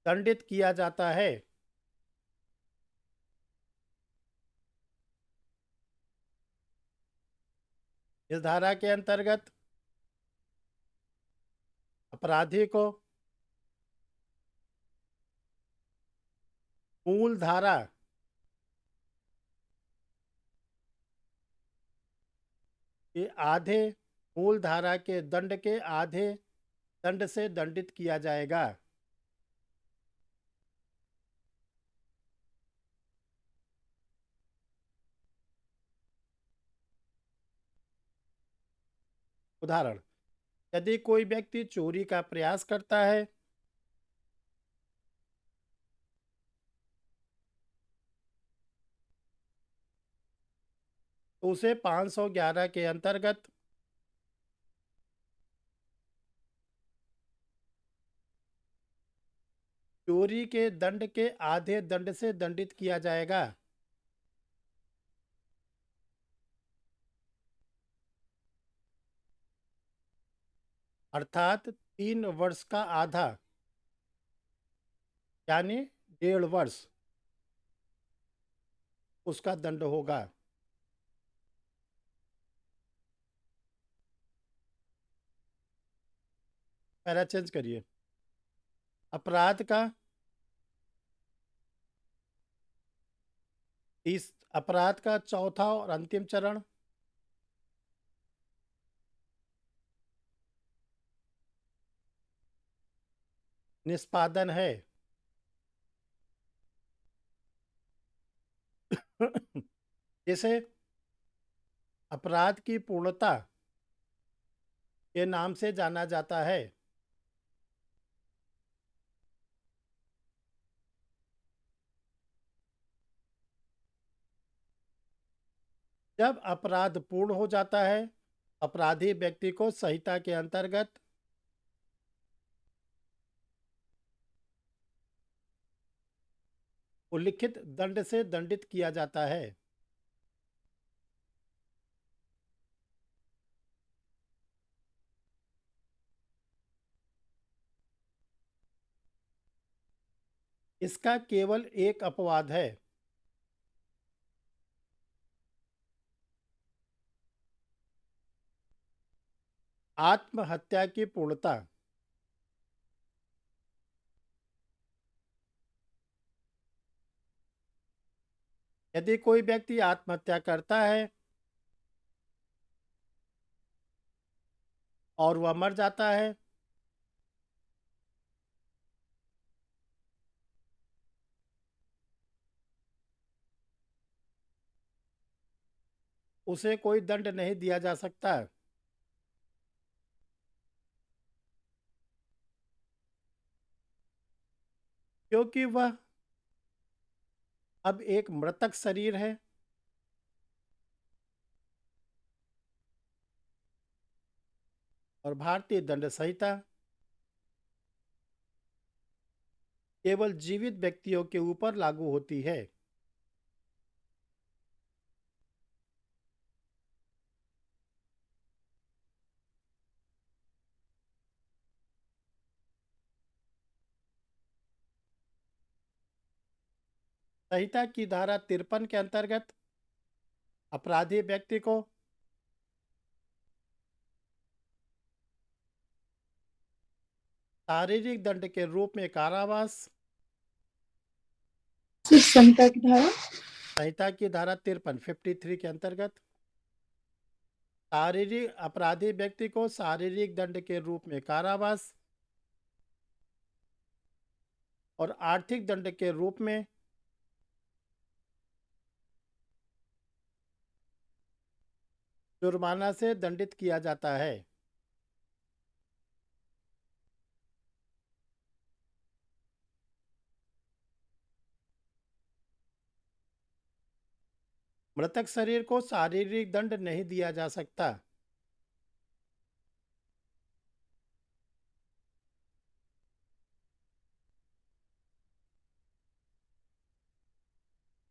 Speaker 1: दंडित किया जाता है। इस धारा के अंतर्गत अपराधी को मूल धारा के आधे मूल धारा के दंड के आधे दंड से दंडित किया जाएगा। उदाहरण, यदि कोई व्यक्ति चोरी का प्रयास करता है तो उसे 511 के अंतर्गत चोरी के दंड के आधे दंड से दंडित किया जाएगा। अर्थात 3 वर्ष का आधा यानी 1.5 वर्ष उसका दंड होगा। पैरा चेंज करिए। अपराध का अपराध का चौथा और अंतिम चरण निष्पादन है। जिसे अपराध की पूर्णता के नाम से जाना जाता है। जब अपराध पूर्ण हो जाता है, अपराधी व्यक्ति को संहिता के अंतर्गत उल्लिखित दंड से दंडित किया जाता है। इसका केवल एक अपवाद है। आत्महत्या की पूर्णता। यदि कोई व्यक्ति आत्महत्या करता है और वह मर जाता है, उसे कोई दंड नहीं दिया जा सकता, क्योंकि वह अब एक मृतक शरीर है। और भारतीय दंड संहिता केवल जीवित व्यक्तियों के ऊपर लागू होती है। संहिता की धारा 53 के अंतर्गत अपराधी व्यक्ति को शारीरिक दंड के रूप में कारावास,
Speaker 2: संहिता की धारा
Speaker 1: संहिता की धारा 53 के अंतर्गत शारीरिक अपराधी व्यक्ति को शारीरिक दंड के रूप में कारावास और आर्थिक दंड के रूप में जुर्माना से दंडित किया जाता है। मृतक शरीर को शारीरिक दंड नहीं दिया जा सकता,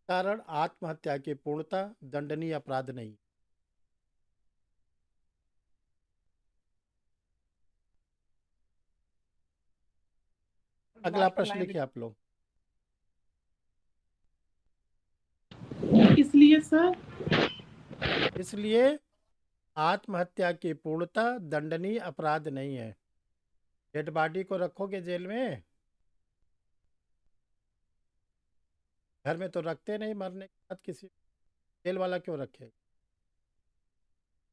Speaker 1: कारण आत्महत्या की पूर्णता दंडनीय अपराध नहीं। अगला प्रश्न लिखिए आप लोग।
Speaker 2: इसलिए सर
Speaker 1: इसलिए आत्महत्या की पूर्णता दंडनीय अपराध नहीं है। डेड बॉडी को रखोगे जेल में? घर में तो रखते नहीं, मरने के बाद किसी जेल वाला क्यों रखे।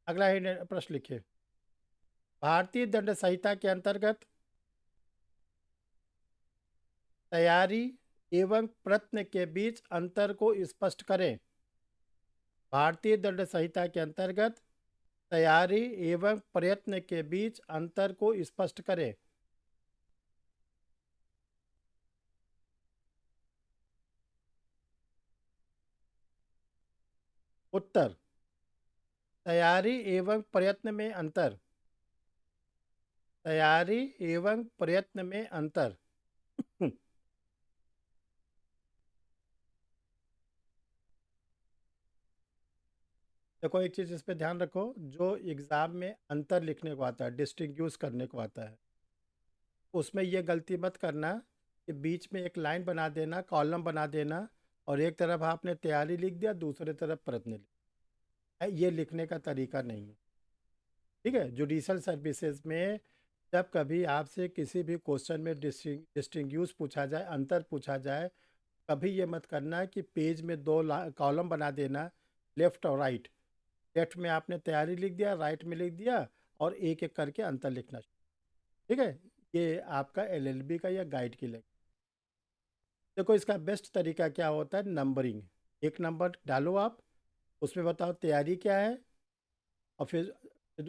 Speaker 1: अगला ही प्रश्न लिखिए। भारतीय दंड संहिता के अंतर्गत तैयारी एवं प्रयत्न के बीच अंतर को स्पष्ट करें। भारतीय दंड संहिता के अंतर्गत तैयारी एवं प्रयत्न के बीच अंतर को स्पष्ट करें। उत्तर, तैयारी एवं प्रयत्न में अंतर। तैयारी एवं प्रयत्न में अंतर। देखो एक चीज़ इस पे ध्यान रखो, जो एग्ज़ाम में अंतर लिखने को आता है, डिस्टिंग्विश करने को आता है, उसमें ये गलती मत करना कि बीच में एक लाइन बना देना, कॉलम बना देना और एक तरफ आपने तैयारी लिख दिया, दूसरे तरफ प्रयत्न लिख दिया। ये लिखने का तरीका नहीं है, ठीक है। जुडिशल सर्विसेज में जब कभी आपसे किसी भी क्वेश्चन में डिस्टिंग्विश पूछा जाए, अंतर पूछा जाए, कभी ये मत करना कि पेज में दो कॉलम बना देना, लेफ़्ट और राइट। लेफ्ट में आपने तैयारी लिख दिया, राइट में लिख दिया और एक एक करके अंतर लिखना, ठीक है। ये आपका एलएलबी का या गाइड की लगे। देखो इसका बेस्ट तरीका क्या होता है, नंबरिंग। एक नंबर डालो आप, उसमें बताओ तैयारी क्या है और फिर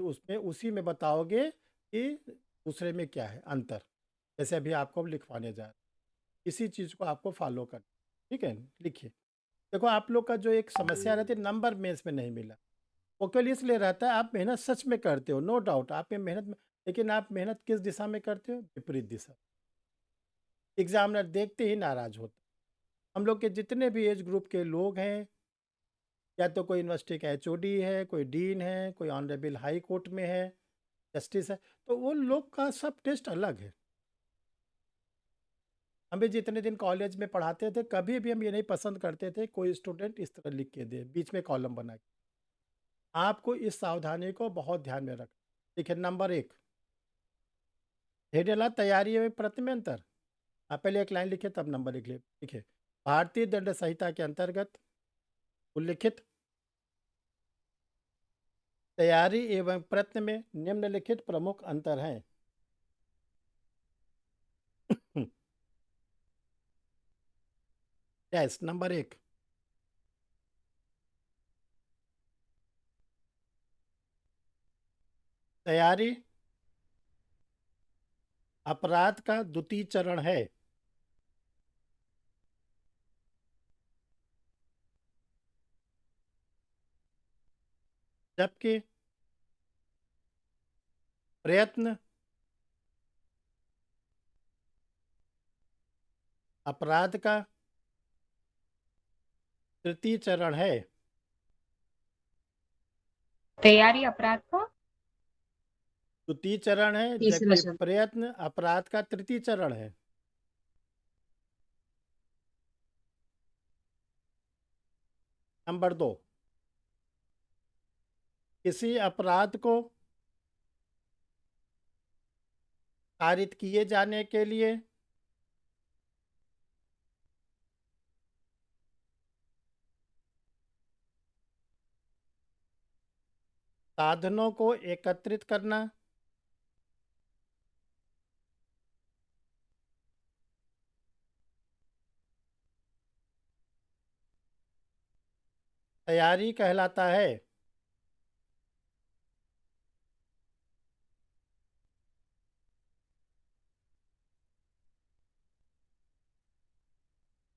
Speaker 1: उसमें उसी में बताओगे कि दूसरे में क्या है अंतर। जैसे अभी आपको लिखवाने जा रहे, इसी चीज़ को आपको फॉलो करना, ठीक है। लिखिए। देखो आप लोग का जो एक समस्या रहती है, नंबर मेंस में नहीं मिला, वो केवल इसलिए रहता है आप मेहनत सच में करते हो, नो डाउट आप में मेहनत, लेकिन आप मेहनत किस दिशा में करते हो, विपरीत दिशा। एग्जामिनर देखते ही नाराज होते। हम लोग के जितने भी एज ग्रुप के लोग हैं, या तो कोई यूनिवर्सिटी का एचओडी है, कोई डीन है, कोई ऑनरेबल हाई कोर्ट में है, जस्टिस है, तो वो लोग का सब टेस्ट अलग है। हम भी जितने दिन कॉलेज में पढ़ाते थे, कभी भी हम ये नहीं पसंद करते थे कोई स्टूडेंट इस तरह लिख के दे, बीच में कॉलम बना के। आपको इस सावधानी को बहुत ध्यान में रखना। देखिए नंबर 1, हेडेला तैयारी में प्रयत्न में अंतर। आप पहले एक लाइन लिखे तब नंबर लिख लिखे। भारतीय दंड संहिता के अंतर्गत उल्लिखित तैयारी एवं प्रयत्न में निम्नलिखित प्रमुख अंतर हैं। यस, नंबर 1, तैयारी अपराध का द्वितीय चरण है। जबकि प्रयत्न अपराध का तृतीय चरण है।
Speaker 4: तैयारी अपराध का
Speaker 1: द्वितीय चरण है,
Speaker 3: तीसरा
Speaker 1: जबकि
Speaker 3: चरण।
Speaker 1: प्रयत्न अपराध का तृतीय चरण है। नंबर 2, किसी अपराध को कारित किए जाने के लिए साधनों को एकत्रित करना, तैयारी कहलाता है।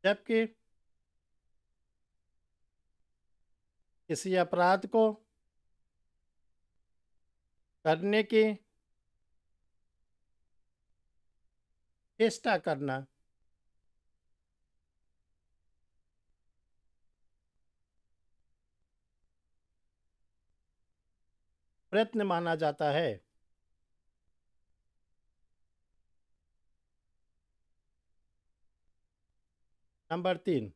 Speaker 1: जबकि किसी अपराध को करने की चेष्टा करना, प्रयत्न माना जाता है। नंबर 3,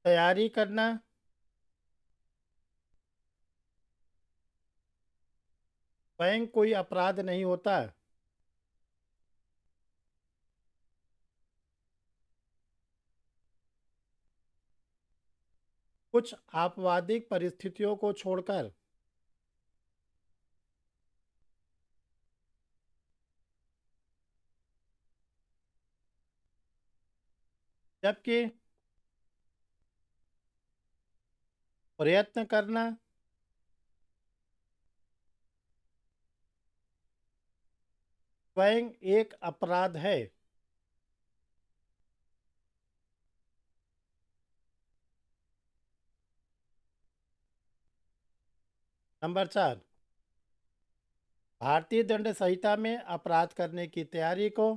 Speaker 1: तैयारी करना स्वयं कोई अपराध नहीं होता। कुछ आपवादिक परिस्थितियों को छोड़कर जबकि प्रयत्न करना स्वयं एक अपराध है। नंबर 4, भारतीय दंड संहिता में अपराध करने की तैयारी को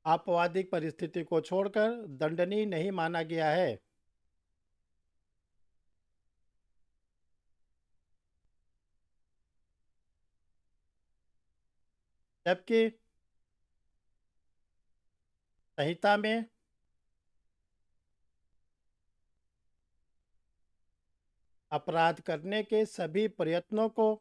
Speaker 1: आपवादिक परिस्थिति को छोड़कर दंडनीय नहीं माना गया है। जबकि संहिता में अपराध करने के सभी प्रयत्नों को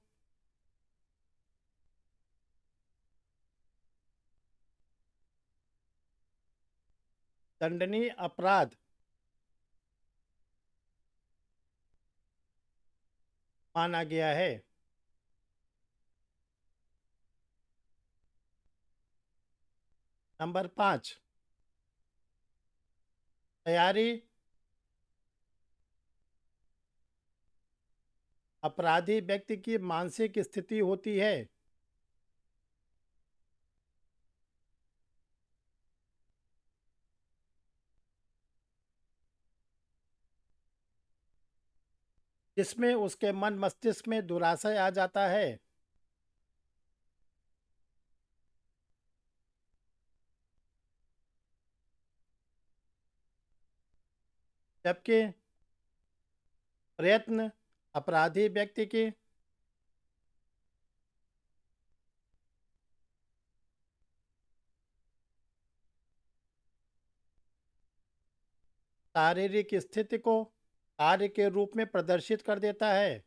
Speaker 1: दंडनीय अपराध माना गया है। नंबर 5, तैयारी अपराधी व्यक्ति की मानसिक स्थिति होती है। जिसमें उसके मन मस्तिष्क में दुराशय आ जाता है। जबकि प्रयत्न अपराधी व्यक्ति की शारीरिक स्थिति को कार्य के रूप में प्रदर्शित कर देता है।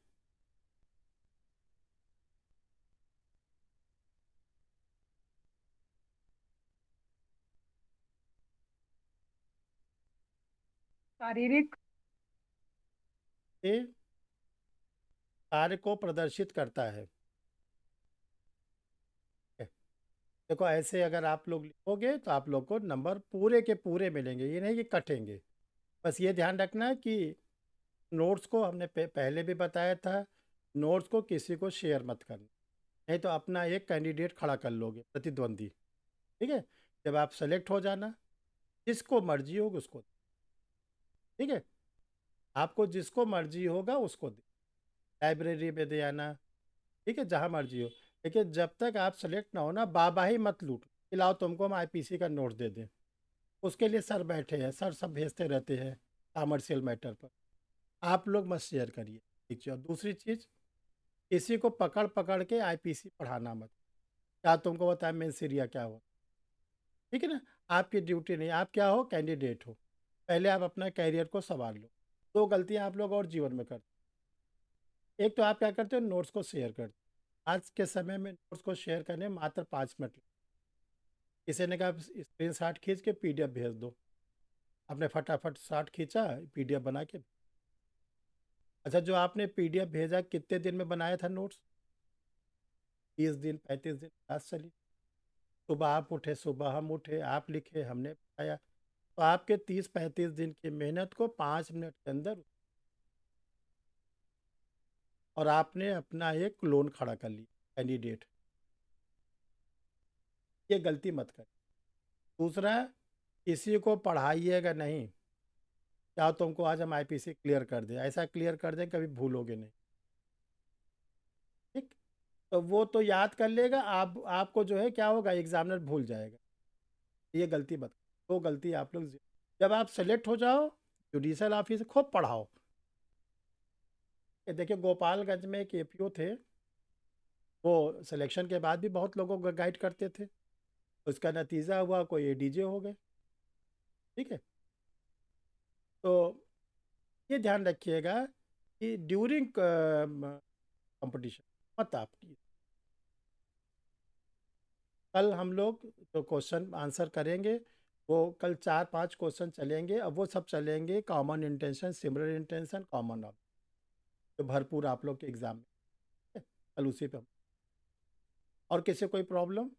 Speaker 5: शारीरिक
Speaker 1: ये कार्य को प्रदर्शित करता है। देखो ऐसे अगर आप लोग लिखोगे तो आप लोग को नंबर पूरे के पूरे मिलेंगे, ये नहीं कि कटेंगे। बस ये ध्यान रखना कि नोट्स को हमने पहले भी बताया था, नोट्स को किसी को शेयर मत करना, नहीं तो अपना एक कैंडिडेट खड़ा कर लोगे प्रतिद्वंदी। ठीक है, जब आप सेलेक्ट हो जाना, जिसको मर्जी होगा उसको दे। ठीक है, आपको जिसको मर्जी होगा उसको दे, लाइब्रेरी में दे आना, ठीक है, जहाँ मर्जी हो। लेकिन जब तक आप सेलेक्ट ना हो ना, बाबाही मत लूट कि लाओ तुमको हम आईपीसी का नोट दे दें। उसके लिए सर बैठे हैं, सर सब भेजते रहते हैं कॉमर्शियल मैटर पर। आप लोग मत शेयर करिए, ठीक है। और दूसरी चीज़, किसी को पकड़ पकड़ के आईपीसी पढ़ाना मत। क्या तुमको बताया मेंसिरिया क्या हो, ठीक है ना। आपकी ड्यूटी नहीं, आप क्या हो, कैंडिडेट हो। पहले आप अपना कैरियर को संवार लो। दो गलतियां आप लोग और जीवन में करते हो। एक तो आप क्या करते हो, नोट्स को शेयर करते हो। आज के समय में नोट्स को शेयर करने में मात्र 5 मिनट लगते हैं। किसी ने कहा स्क्रीन शॉट खींच के पीडीएफ भेज दो, आपने फटाफट शॉट खींचा, पीडीएफ बना के। अच्छा, जो आपने पीडीएफ भेजा कितने दिन में बनाया था नोट्स? 30 दिन, 35 दिन, 50 चली। सुबह आप उठे, सुबह हम उठे, आप लिखे, हमने बताया, तो आपके 30-35 दिन की मेहनत को 5 मिनट के अंदर, और आपने अपना एक क्लोन खड़ा कर लिया, कैंडिडेट। ये गलती मत कर। दूसरा, किसी को पढ़ाइएगा नहीं। क्या तुमको आज हम आईपीसी क्लियर कर दें, ऐसा क्लियर कर दें कभी भूलोगे नहीं। ठीक, तो वो तो याद कर लेगा, आपको जो है क्या होगा, एग्जामिनर भूल जाएगा। ये गलती मत। तो गलती आप लोग, जब आप सेलेक्ट हो जाओ, जुडिशल ऑफिस खूब पढ़ाओ। ये देखिए, गोपालगंज में एक एपीओ थे, वो सिलेक्शन के बाद भी बहुत लोगों को गाइड करते थे। उसका नतीजा हुआ कोई एडीजे हो गए। ठीक है, तो ये ध्यान रखिएगा कि ड्यूरिंग कंपटीशन मत आपकी। कल हम लोग जो क्वेश्चन आंसर करेंगे, वो कल 4-5 क्वेश्चन चलेंगे। अब वो सब चलेंगे common intention, similar intention, common object, जो भरपूर आप लोग के एग्जाम में है। कल उसी पे और किसी कोई प्रॉब्लम?